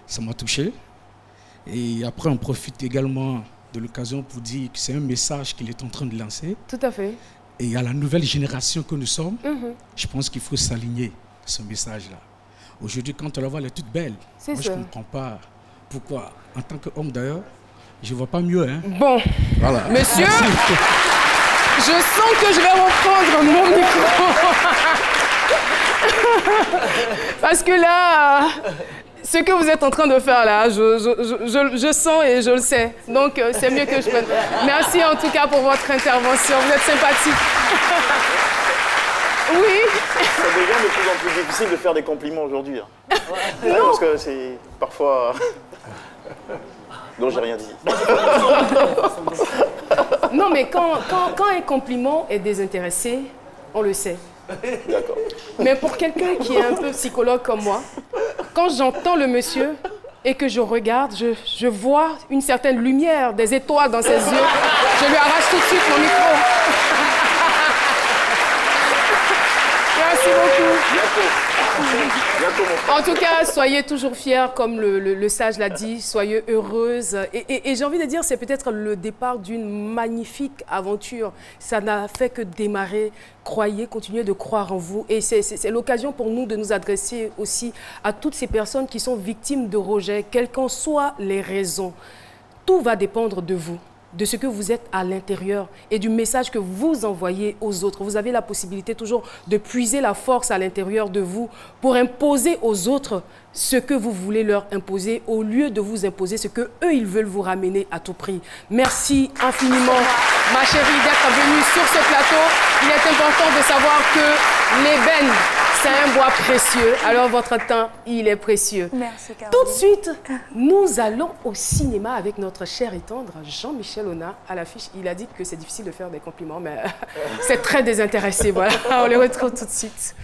Speaker 10: ça m'a touché. Et après, on profite également de l'occasion pour dire que c'est un message qu'il est en train de lancer.
Speaker 1: Tout à fait.
Speaker 10: Et à la nouvelle génération que nous sommes, je pense qu'il faut s'aligner ce message-là. Aujourd'hui, quand on la voit, elle est toute belle. Moi, je ne comprends pas pourquoi. En tant qu'homme, d'ailleurs, je ne vois pas mieux. Hein.
Speaker 1: Bon, voilà. Monsieur, je sens que je vais reprendre mon micro. Parce que là, ce que vous êtes en train de faire là, je sens et je le sais. Donc, c'est mieux que je prenne. Merci en tout cas pour votre intervention. Vous êtes sympathique. Oui.
Speaker 3: Ça devient de plus en plus difficile de faire des compliments aujourd'hui. Hein. Ouais, parce que c'est parfois... Non, j'ai rien dit.
Speaker 1: Non, mais quand un compliment est désintéressé, on le sait.
Speaker 3: D'accord.
Speaker 1: Mais pour quelqu'un qui est un peu psychologue comme moi, quand j'entends le monsieur et que je regarde, je vois une certaine lumière, des étoiles dans ses yeux. Je lui arrache tout de suite mon micro. Merci beaucoup. En tout cas, soyez toujours fiers, comme le sage l'a dit, soyez heureuses. Et j'ai envie de dire, c'est peut-être le départ d'une magnifique aventure. Ça n'a fait que démarrer. Croyez, continuez de croire en vous. Et c'est l'occasion pour nous de nous adresser aussi à toutes ces personnes qui sont victimes de rejet, quelles qu'en soient les raisons. Tout va dépendre de vous, de ce que vous êtes à l'intérieur et du message que vous envoyez aux autres. Vous avez la possibilité toujours de puiser la force à l'intérieur de vous pour imposer aux autres ce que vous voulez leur imposer au lieu de vous imposer ce que eux ils veulent vous ramener à tout prix. Merci infiniment, ma chérie, d'être venue sur ce plateau. Il est important de savoir que l'ébène, c'est un bois précieux. Alors votre temps, il est précieux.
Speaker 4: Merci, Caroline.
Speaker 1: Tout de suite, nous allons au cinéma avec notre cher et tendre Jean-Michel Auna à l'affiche. Il a dit que c'est difficile de faire des compliments, mais c'est très désintéressé. Voilà, on les retrouve tout de suite.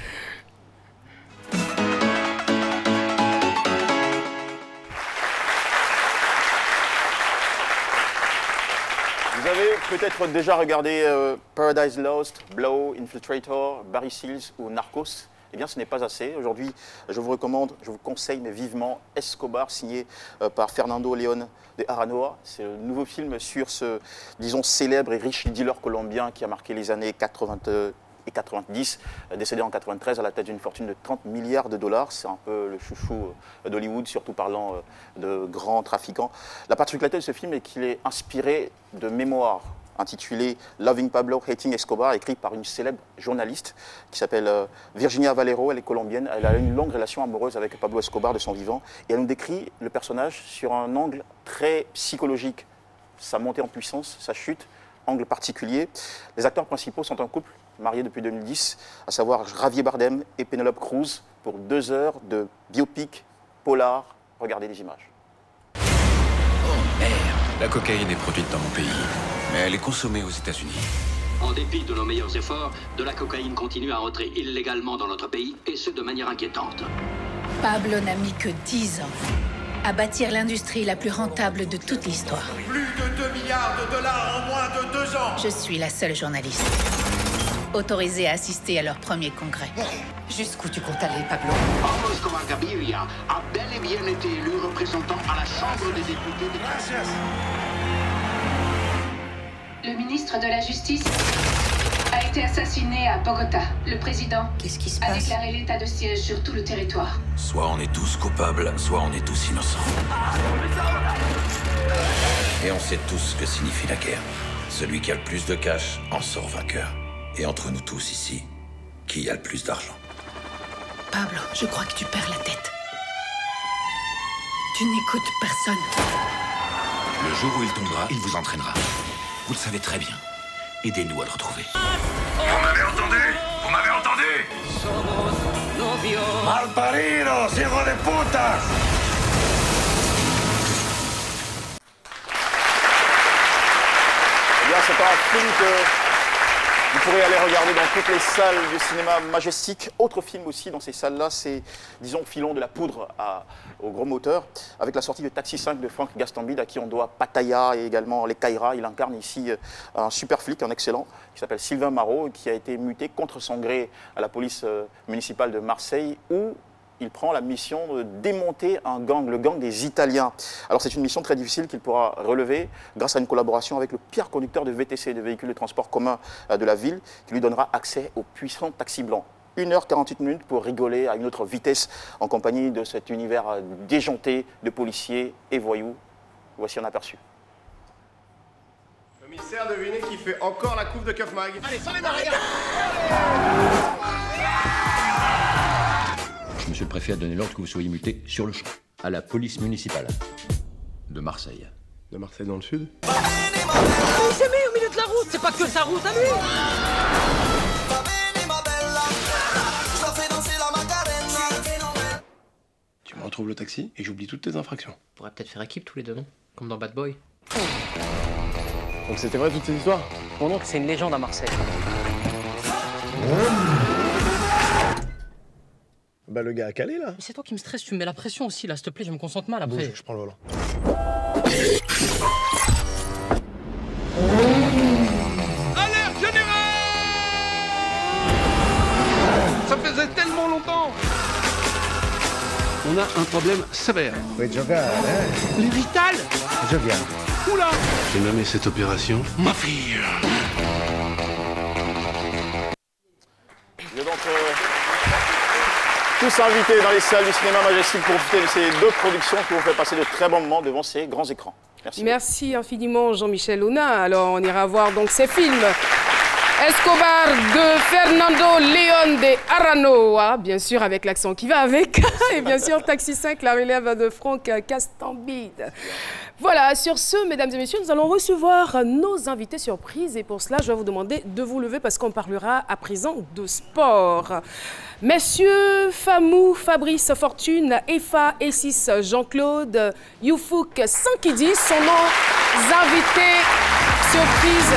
Speaker 3: Vous avez peut-être déjà regardé Paradise Lost, Blow, Infiltrator, Barry Seals ou Narcos. Eh bien, ce n'est pas assez. Aujourd'hui, je vous recommande, je vous conseille, mais vivement, Escobar, signé par Fernando León de Aranoa. C'est un nouveau film sur ce, disons, célèbre et riche dealer colombien qui a marqué les années 80 et 90, décédé en 93 à la tête d'une fortune de 30 milliards de dollars. C'est un peu le chouchou d'Hollywood, surtout parlant de grands trafiquants. La particularité de ce film est qu'il est inspiré de mémoires intitulé Loving Pablo, Hating Escobar, écrit par une célèbre journaliste qui s'appelle Virginia Valero. Elle est colombienne. Elle a une longue relation amoureuse avec Pablo Escobar de son vivant. Et elle nous décrit le personnage sur un angle très psychologique. Sa montée en puissance, sa chute, angle particulier. Les acteurs principaux sont un couple marié depuis 2010, à savoir Javier Bardem et Penélope Cruz, pour 2 heures de biopic polar. Regardez les images.
Speaker 11: Oh merde! La cocaïne est produite dans mon pays, mais elle est consommée aux États-Unis. En dépit de nos meilleurs efforts, de la cocaïne continue à entrer illégalement dans notre pays, et ce de manière inquiétante.
Speaker 12: Pablo n'a mis que 10 ans à bâtir l'industrie la plus rentable de toute l'histoire.
Speaker 13: Plus de 2 milliards de dollars en moins de 2 ans.
Speaker 12: Je suis la seule journaliste autorisée à assister à leur premier congrès. Jusqu'où tu comptes aller, Pablo?
Speaker 11: Pablo Escobar Gaviria a bel et bien été élu représentant à la Chambre des députés de Gracias.
Speaker 14: Le ministre de la Justice a été assassiné à Bogota. Le président a déclaré l'état de siège sur tout le territoire.
Speaker 15: Soit on est tous coupables, soit on est tous innocents. Et on sait tous ce que signifie la guerre. Celui qui a le plus de cash en sort vainqueur. Et entre nous tous ici, qui a le plus d'argent?
Speaker 12: Pablo, je crois que tu perds la tête. Tu n'écoutes personne.
Speaker 15: Le jour où il tombera, il vous entraînera. Vous le savez très bien. Aidez-nous à le retrouver.
Speaker 13: Vous m'avez entendu? Vous m'avez entendu? Malparidos, hijo de putas!
Speaker 3: Eh bien, c'est pas un film que vous pourrez aller regarder dans toutes les salles du cinéma Majestic. Autre film aussi dans ces salles-là, c'est, disons, filons de la poudre au gros moteur, avec la sortie de Taxi 5 de Franck Gastambide, à qui on doit Pattaya et également Les Caïras. Il incarne ici un super flic, un excellent, qui s'appelle Sylvain Marot, qui a été muté contre son gré à la police municipale de Marseille, où il prend la mission de démonter un gang, le gang des Italiens. Alors c'est une mission très difficile qu'il pourra relever grâce à une collaboration avec le pire conducteur de VTC, de véhicules de transport commun de la ville, qui lui donnera accès aux puissants taxis blancs. 1h48 pour rigoler à une autre vitesse en compagnie de cet univers déjanté de policiers et voyous. Voici un aperçu.
Speaker 16: Commissaire, devinez qui fait encore la couve de Keuf Mag. Allez, sans les marais.
Speaker 17: Monsieur le préfet a donné l'ordre que vous soyez muté sur le champ, à la police municipale de Marseille.
Speaker 16: De Marseille dans le sud?
Speaker 18: Il s'est mis au milieu de la route, c'est pas que sa route à lui.
Speaker 16: Tu me retrouves le taxi et j'oublie toutes tes infractions.
Speaker 19: On pourrait peut-être faire équipe tous les deux, non? Comme dans Bad Boy.
Speaker 16: Donc c'était vrai toutes ces histoires?
Speaker 19: Mon oncle, c'est une légende à Marseille.
Speaker 16: Bah le gars a calé là.
Speaker 19: Mais c'est toi qui me stresse, tu me mets la pression aussi là, s'il te plaît, je me concentre mal après.
Speaker 16: Bouge, je prends le volant.
Speaker 13: Alerte générale! Ça faisait tellement longtemps!
Speaker 20: On a un problème sévère.
Speaker 21: Oui, Joga, hein?
Speaker 20: Les vitales.
Speaker 21: Je viens.
Speaker 20: Oula!
Speaker 21: J'ai nommé cette opération
Speaker 20: ma fille.
Speaker 3: Il y a donc tous invités dans les salles du cinéma Majestic pour profiter de ces deux productions qui vous fait passer de très bons moments devant ces grands écrans. Merci.
Speaker 1: Merci infiniment Jean-Michel Auna. Alors on ira voir donc ces films. Escobar de Fernando León de Aranoa, bien sûr avec l'accent qui va avec, et bien sûr Taxi 5, la relève de Franck Gastambide. Voilà, sur ce, mesdames et messieurs, nous allons recevoir nos invités surprises et pour cela, je vais vous demander de vous lever parce qu'on parlera à présent de sport. Messieurs Famou, Fabrice Fortune, Efa, Essis, Jean-Claude, Youfouk, Sankidi sont nos invités surprises.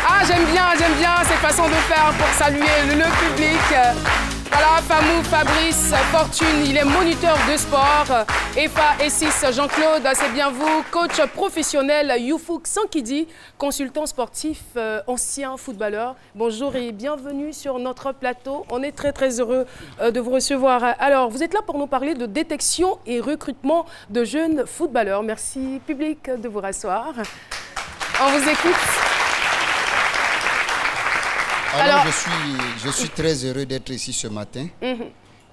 Speaker 1: Ah, j'aime bien cette façon de faire pour saluer le public. Voilà, Famou, Fabrice, Fortune, il est moniteur de sport. Efa, Essis, Jean-Claude, c'est bien vous. Coach professionnel, Youfouk Sankidi, consultant sportif, ancien footballeur. Bonjour et bienvenue sur notre plateau. On est très heureux de vous recevoir. Alors, vous êtes là pour nous parler de détection et recrutement de jeunes footballeurs. Merci, public, de vous rasseoir. On vous écoute.
Speaker 22: Alors je suis très heureux d'être ici ce matin.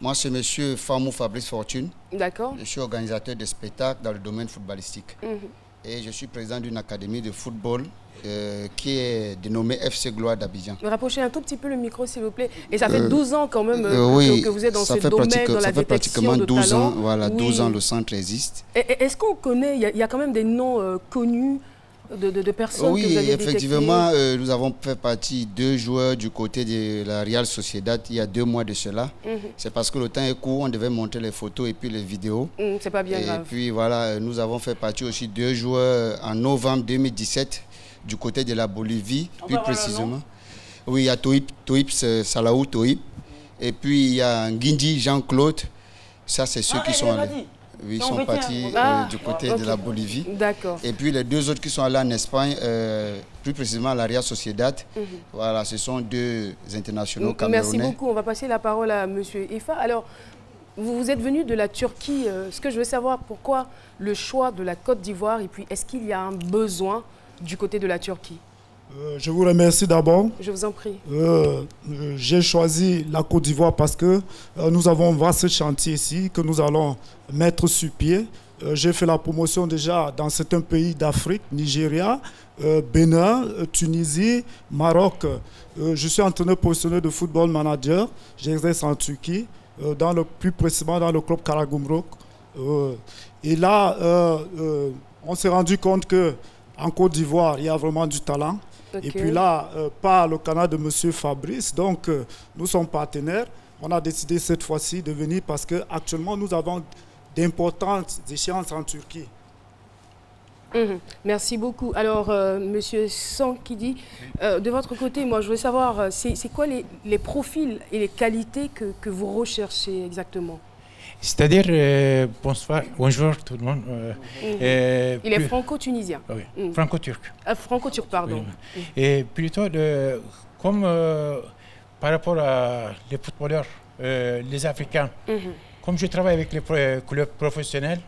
Speaker 22: Moi, c'est monsieur Famou Fabrice Fortune.
Speaker 1: D'accord.
Speaker 22: Je suis organisateur de spectacles dans le domaine footballistique. Et je suis président d'une académie de football qui est dénommée FC Gloire d'Abidjan.
Speaker 1: Rapprochez un tout petit peu le micro, s'il vous plaît. Et ça fait 12 ans quand même
Speaker 22: oui,
Speaker 1: que vous êtes dans ce domaine, dans la détection de talent.
Speaker 22: Ça fait pratiquement 12 ans, voilà,
Speaker 1: oui.
Speaker 22: 12 ans le centre existe.
Speaker 1: Est-ce qu'on connaît, il y a quand même des noms connus de personnes
Speaker 22: oui,
Speaker 1: que vous avez
Speaker 22: effectivement, nous avons fait partie 2 joueurs du côté de la Real Sociedad il y a 2 mois de cela. C'est parce que le temps est court, on devait montrer les photos et puis les vidéos.
Speaker 1: C'est pas bien grave.
Speaker 22: Et puis voilà, nous avons fait partie aussi 2 joueurs en novembre 2017 du côté de la Bolivie, plus précisément. Oui, il y a Toip Salaou Toip. Et puis il y a Nguindi Jean-Claude. Ça, c'est ceux qui sont allés. Oui, ils sont partis du côté de la Bolivie.
Speaker 1: D'accord.
Speaker 22: Et puis les 2 autres qui sont allés en Espagne, plus précisément à la Real Sociedad. Voilà, ce sont 2 internationaux camerounais.
Speaker 1: Merci beaucoup. On va passer la parole à M. Ifa. Alors, vous êtes venu de la Turquie. Ce que je veux savoir, pourquoi le choix de la Côte d'Ivoire et puis est-ce qu'il y a un besoin du côté de la Turquie?
Speaker 5: Je vous remercie d'abord.
Speaker 1: Je vous en prie.
Speaker 5: J'ai choisi la Côte d'Ivoire parce que nous avons un vaste chantier ici que nous allons mettre sur pied. J'ai fait la promotion déjà dans certains pays d'Afrique, Nigeria, Bénin, Tunisie, Maroc. Je suis entraîneur professionnel de football manager. J'exerce en Turquie, plus précisément dans le club Karagümrük. Et là, on s'est rendu compte qu'en Côte d'Ivoire, il y a vraiment du talent. Okay. Et puis là, par le canal de M. Fabrice, donc nous sommes partenaires. On a décidé cette fois-ci de venir parce qu'actuellement, nous avons d'importantes échéances en Turquie.
Speaker 1: Merci beaucoup. Alors, M. Sankidi, de votre côté, moi, je veux savoir, c'est quoi les profils et les qualités que vous recherchez exactement?
Speaker 8: C'est-à-dire, bonjour tout le monde.
Speaker 1: Il est franco-tunisien.
Speaker 8: Oui, franco-turc.
Speaker 1: Franco-turc, pardon.
Speaker 8: Oui. Et plutôt, comme par rapport à les footballeurs, les Africains, comme je travaille avec les clubs professionnels,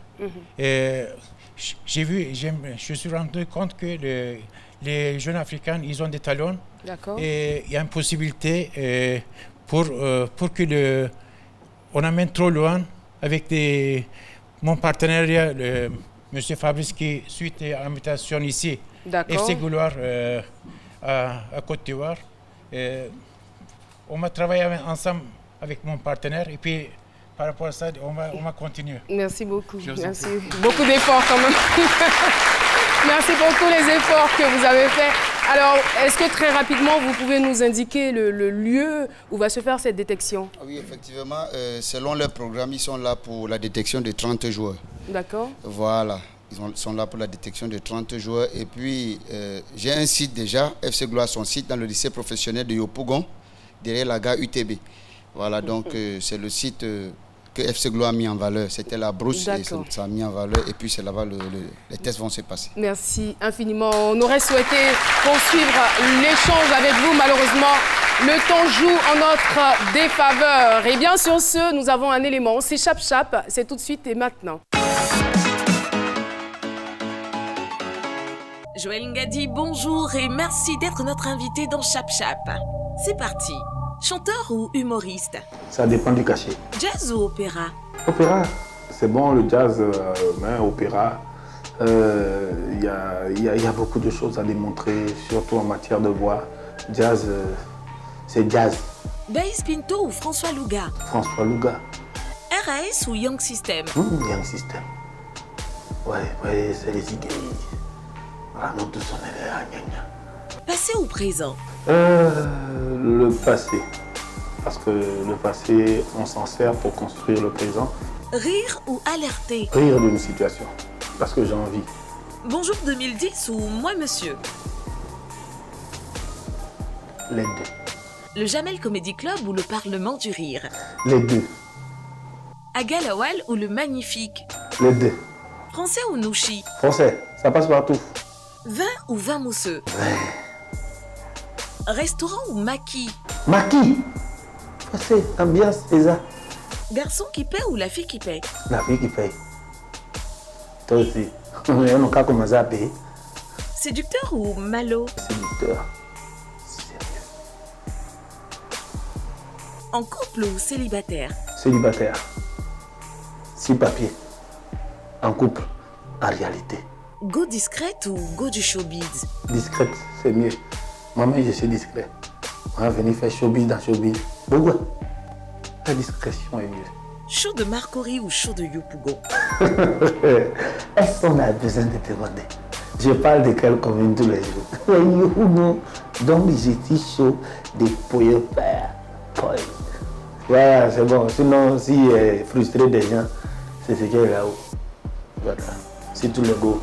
Speaker 8: j'ai vu, je suis rendu compte que les jeunes Africains, ils ont des talents.
Speaker 1: D'accord.
Speaker 8: Et il y a une possibilité pour que on amène trop loin avec mon partenariat, M. Fabrice, qui suite à l'invitation ici, FC Gouloir à Côte d'Ivoire. On va travailler ensemble avec mon partenaire et puis par rapport à ça, on va continuer.
Speaker 1: Merci beaucoup. Merci. Beaucoup d'efforts quand même. Merci pour tous les efforts que vous avez faits. Alors, est-ce que très rapidement, vous pouvez nous indiquer le lieu où va se faire cette détection?
Speaker 22: Oui, effectivement, selon leur programme, ils sont là pour la détection de 30 joueurs.
Speaker 1: D'accord.
Speaker 22: Voilà, ils sont là pour la détection de 30 joueurs. Et puis, j'ai un site déjà, FC Gloire, son site dans le lycée professionnel de Yopougon, derrière la gare UTB. Voilà, donc c'est le site que FC Gloire a mis en valeur. C'était la brousse et ça a mis en valeur. Et puis c'est là-bas les tests vont se passer.
Speaker 1: Merci infiniment. On aurait souhaité poursuivre l'échange avec vous. Malheureusement, le temps joue en notre défaveur. Et bien sur ce, nous avons un élément. C'est Chap Chap. C'est tout de suite et maintenant.
Speaker 23: Joël Ngadi, bonjour et merci d'être notre invité dans Chap Chap. C'est parti. Chanteur ou humoriste?
Speaker 24: Ça dépend du cachet.
Speaker 23: Jazz ou opéra?
Speaker 24: Opéra, c'est bon le jazz, mais opéra, il y a beaucoup de choses à démontrer, surtout en matière de voix. Jazz, c'est jazz.
Speaker 23: Baïs Pinto ou François Louga?
Speaker 24: François Louga.
Speaker 23: RAS ou Young System?
Speaker 24: Young System. Ouais, c'est les Iggy. Voilà, nous tous on est là, gna.
Speaker 23: Passé ou présent?
Speaker 24: Le passé. Parce que le passé, on s'en sert pour construire le présent.
Speaker 23: Rire ou alerter?
Speaker 24: Rire d'une situation, parce que j'ai envie.
Speaker 23: Bonjour 2010 ou Moi Monsieur?
Speaker 24: Les deux.
Speaker 23: Le Jamel Comedy Club ou le Parlement du Rire?
Speaker 24: Les deux.
Speaker 23: Agalawal ou le Magnifique?
Speaker 24: Les deux.
Speaker 23: Français ou Nouchi?
Speaker 24: Français, ça passe partout.
Speaker 23: Vin ou vin mousseux? Restaurant ou maquis?
Speaker 24: Maquis. Français, ambiance, c'est ça.
Speaker 23: Garçon qui paie ou la fille qui paie?
Speaker 24: La fille qui paie. Toi aussi. On n'a qu'à commencer à payer.
Speaker 23: Séducteur ou malo?
Speaker 24: Séducteur.
Speaker 23: En couple ou célibataire?
Speaker 24: Célibataire. Sans papier. En couple, en réalité.
Speaker 23: Go discrète ou go du showbiz?
Speaker 24: Discrète, c'est mieux. Moi-même, je suis discret. On va venir faire showbiz dans showbiz. Pourquoi? La discrétion est mieux.
Speaker 23: Show de Marcory ou show de Yopougon?
Speaker 24: Est-ce qu'on a besoin de demander? Je parle de quelle commune tous les jours. Donc j'étais chaud des poils pères. Voilà, c'est bon. Sinon, si frustré des gens, c'est ce qu'il y a là-haut. Voilà. C'est tout le go.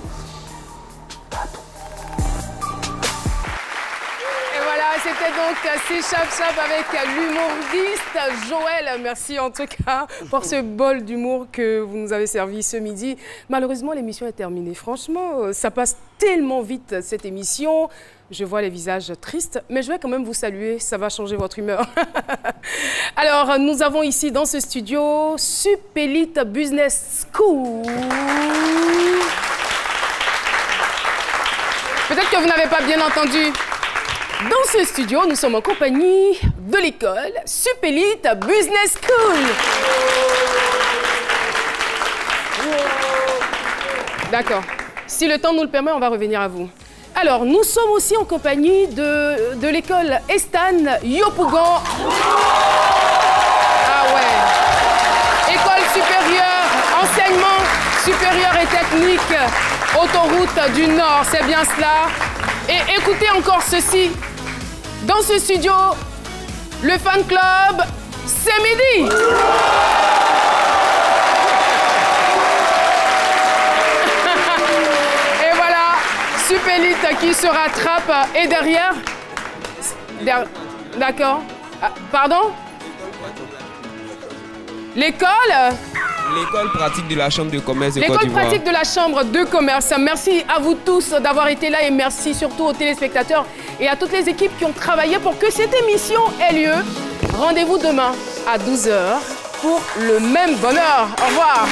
Speaker 1: C'était donc C'est Chap Chap avec l'humoriste Joël. Merci en tout cas pour ce bol d'humour que vous nous avez servi ce midi. Malheureusement, l'émission est terminée. Franchement, ça passe tellement vite cette émission. Je vois les visages tristes, mais je vais quand même vous saluer. Ça va changer votre humeur. Alors, nous avons ici dans ce studio Supélite Business School. Peut-être que vous n'avez pas bien entendu. Dans ce studio, nous sommes en compagnie de l'école Supélite Business School. D'accord. Si le temps nous le permet, on va revenir à vous. Alors, nous sommes aussi en compagnie de l'école Estan Yopougon. Ah ouais. École supérieure, enseignement supérieur et technique, autoroute du Nord, c'est bien cela. Et écoutez encore ceci. Dans ce studio, le fan club, c'est midi. Et voilà, Supélite qui se rattrape. Et derrière, d'accord. Ah, pardon? L'école?
Speaker 2: L'école pratique de la Chambre de commerce de Côte
Speaker 1: L'école
Speaker 2: d'Ivoire.
Speaker 1: pratique de la Chambre de commerce. Merci à vous tous d'avoir été là et merci surtout aux téléspectateurs et à toutes les équipes qui ont travaillé pour que cette émission ait lieu. Rendez-vous demain à 12h pour le même bonheur. Au revoir.